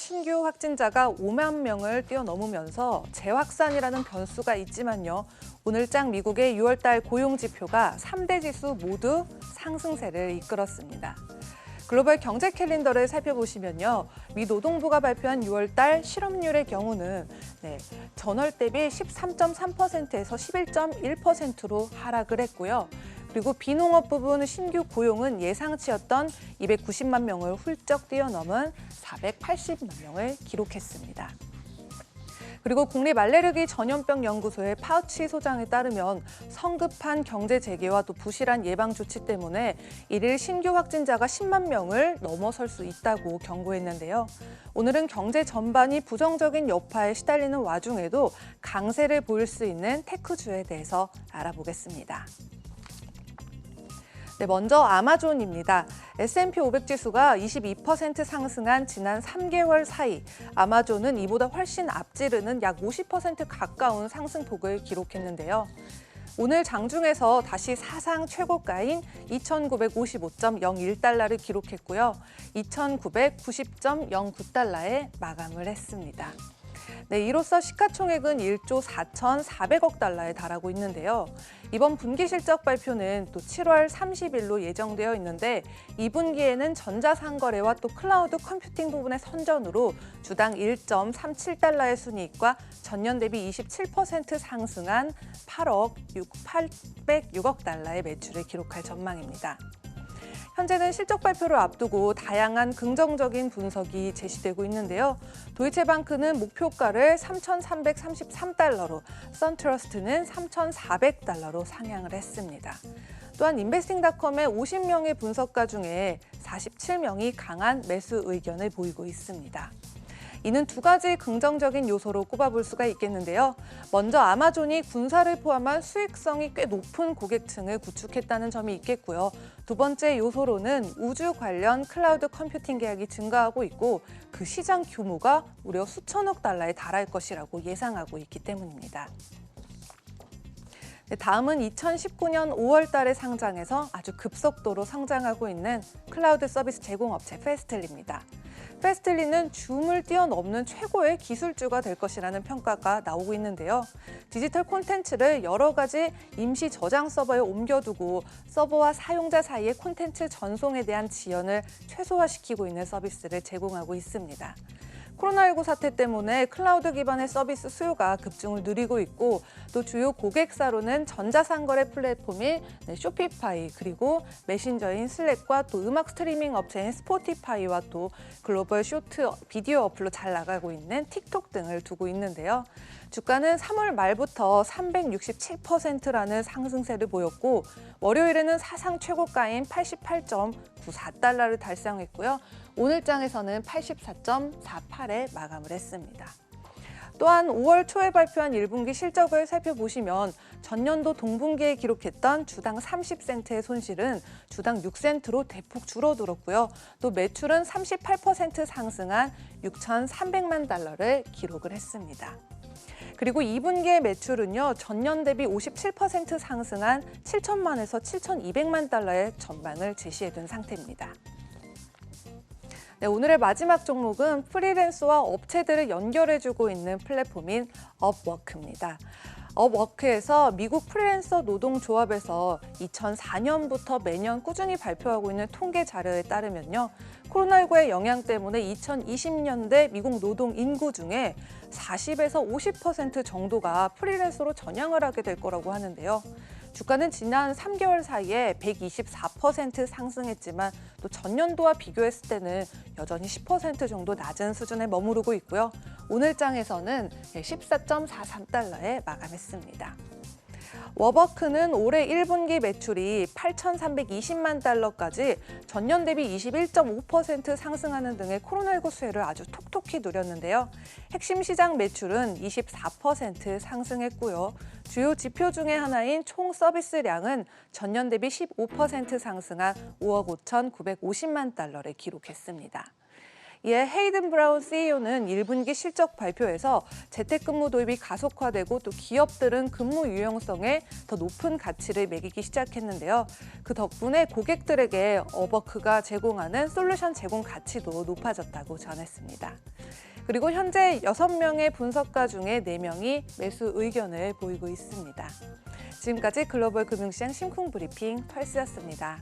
신규 확진자가 5만 명을 뛰어넘으면서 재확산이라는 변수가 있지만요. 오늘장 미국의 6월달 고용지표가 3대 지수 모두 상승세를 이끌었습니다. 글로벌 경제 캘린더를 살펴보시면요. 미 노동부가 발표한 6월달 실업률의 경우는 전월 대비 13.3%에서 11.1%로 하락을 했고요. 그리고 비농업 부분 신규 고용은 예상치였던 290만 명을 훌쩍 뛰어넘은 480만 명을 기록했습니다. 그리고 국립알레르기 전염병 연구소의 파우치 소장에 따르면 성급한 경제 재개와 또 부실한 예방 조치 때문에 일일 신규 확진자가 10만 명을 넘어설 수 있다고 경고했는데요. 오늘은 경제 전반이 부정적인 여파에 시달리는 와중에도 강세를 보일 수 있는 테크주에 대해서 알아보겠습니다. 먼저 아마존입니다. S&P 500 지수가 22% 상승한 지난 3개월 사이 아마존은 이보다 훨씬 앞지르는 약 50% 가까운 상승폭을 기록했는데요. 오늘 장중에서 다시 사상 최고가인 2,955.01달러를 기록했고요. 2,990.09달러에 마감을 했습니다. 이로써 시가총액은 1조 4,400억 달러에 달하고 있는데요. 이번 분기 실적 발표는 또 7월 30일로 예정되어 있는데 이 분기에는 전자상거래와 또 클라우드 컴퓨팅 부분의 선전으로 주당 1.37달러의 순이익과 전년 대비 27% 상승한 806억 달러의 매출을 기록할 전망입니다. 현재는 실적 발표를 앞두고 다양한 긍정적인 분석이 제시되고 있는데요. 도이체방크는 목표가를 3,333달러로, 선트러스트는 3,400달러로 상향을 했습니다. 또한 인베스팅닷컴의 50명의 분석가 중에 47명이 강한 매수 의견을 보이고 있습니다. 이는 두 가지 긍정적인 요소로 꼽아볼 수가 있겠는데요. 먼저 아마존이 군사를 포함한 수익성이 꽤 높은 고객층을 구축했다는 점이 있겠고요. 두 번째 요소로는 우주 관련 클라우드 컴퓨팅 계약이 증가하고 있고 그 시장 규모가 무려 수천억 달러에 달할 것이라고 예상하고 있기 때문입니다. 다음은 2019년 5월 달에 상장해서 아주 급속도로 성장하고 있는 클라우드 서비스 제공업체 페스틀리입니다. 페스틀리는 줌을 뛰어넘는 최고의 기술주가 될 것이라는 평가가 나오고 있는데요. 디지털 콘텐츠를 여러 가지 임시 저장 서버에 옮겨두고 서버와 사용자 사이의 콘텐츠 전송에 대한 지연을 최소화시키고 있는 서비스를 제공하고 있습니다. 코로나19 사태 때문에 클라우드 기반의 서비스 수요가 급증을 누리고 있고 또 주요 고객사로는 전자상거래 플랫폼인 쇼피파이 그리고 메신저인 슬랙과 또 음악 스트리밍 업체인 스포티파이와 또 글로벌 쇼트 비디오 어플로 잘 나가고 있는 틱톡 등을 두고 있는데요. 주가는 3월 말부터 367%라는 상승세를 보였고 월요일에는 사상 최고가인 88.94달러를 달성했고요. 오늘장에서는 84.48에 마감을 했습니다. 또한 5월 초에 발표한 1분기 실적을 살펴보시면 전년도 동분기에 기록했던 주당 30센트의 손실은 주당 6센트로 대폭 줄어들었고요. 또 매출은 38% 상승한 6,300만 달러를 기록을 했습니다. 그리고 2분기의 매출은요, 전년 대비 57% 상승한 7천만에서 7,200만 달러의 전망을 제시해둔 상태입니다. 오늘의 마지막 종목은 프리랜서와 업체들을 연결해주고 있는 플랫폼인 업워크입니다. 업워크에서 미국 프리랜서 노동조합에서 2004년부터 매년 꾸준히 발표하고 있는 통계 자료에 따르면요. 코로나19의 영향 때문에 2020년대 미국 노동 인구 중에 40에서 50% 정도가 프리랜서로 전향을 하게 될 거라고 하는데요. 주가는 지난 3개월 사이에 124% 상승했지만 또 전년도와 비교했을 때는 여전히 10% 정도 낮은 수준에 머무르고 있고요. 오늘장에서는 14.43달러에 마감했습니다. 업워크는 올해 1분기 매출이 8,320만 달러까지 전년 대비 21.5% 상승하는 등의 코로나19 수혜를 아주 톡톡히 누렸는데요. 핵심 시장 매출은 24% 상승했고요. 주요 지표 중에 하나인 총 서비스량은 전년 대비 15% 상승한 5억 5,950만 달러를 기록했습니다. 이에 헤이든 브라운 CEO는 1분기 실적 발표에서 재택근무 도입이 가속화되고 또 기업들은 근무 유연성에 더 높은 가치를 매기기 시작했는데요. 그 덕분에 고객들에게 업워크가 제공하는 솔루션 제공 가치도 높아졌다고 전했습니다. 그리고 현재 6명의 분석가 중에 4명이 매수 의견을 보이고 있습니다. 지금까지 글로벌 금융시장 심쿵 브리핑 펄스였습니다.